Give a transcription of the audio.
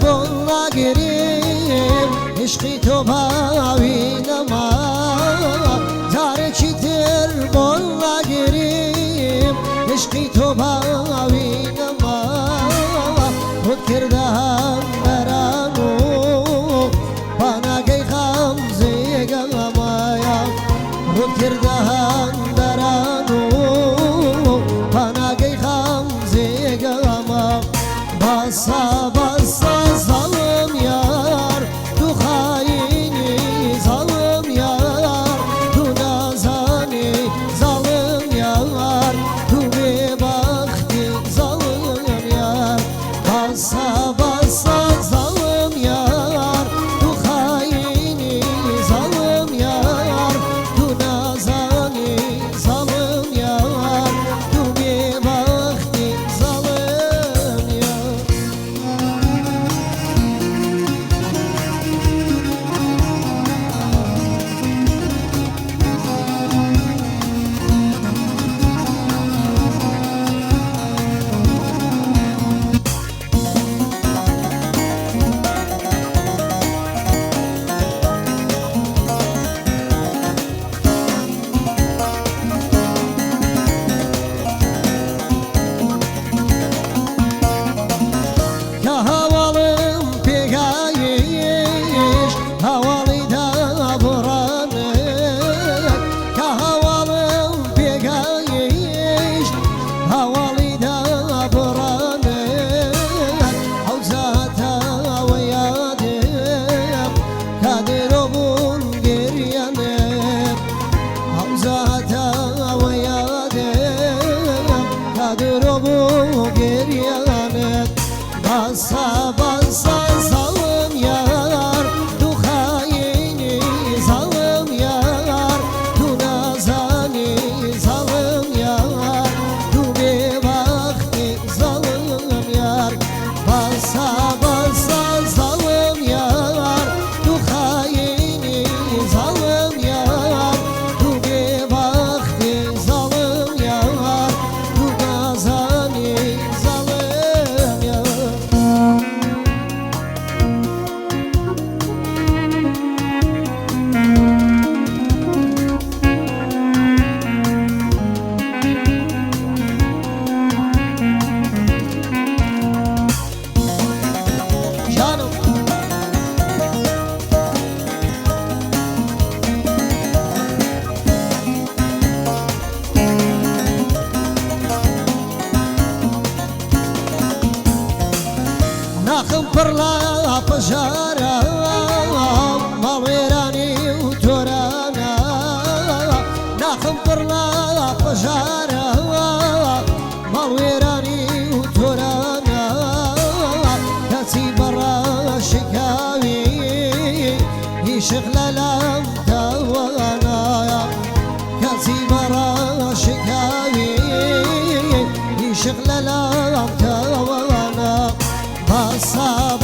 bolla gerim Eşki to bavinama Zare çitir bolla gerim Eşki to bavinama Hud kirdahan verano Bana gey hamze gamaya Hud kirdahan verano Bana gey hamze gamaya Basa basa zalim yar Tu haini zalim yar Tu nazani zalim yar Tu bebakti zalim yar Basa basa zalim yar Tu haini zalim yar Tu nazani zalim yar Tu bebakti zalim yar Ya havalım pegayiş Havalı da buranı Ya havalım pegayiş Havalı da buranı Havzata ve yadım Kadir obun geryanım Havzata ve yadım Kadir obun geryanım Basa basa zalim yar Tu haini zalim yar Tu nazani zalim yar Tu bebakti zalim yar Basa basa zalim yar Tu haini zalim yar Tu bebakti zalim yar Tu nazani zalim yar Canım Nakım pırla pajara Malverani utorana Nakım pırla pajara Malverani utorana Kati bara şikavi Yişıklalam tawana Kati bara şikavi Yişıklalam tawana Basa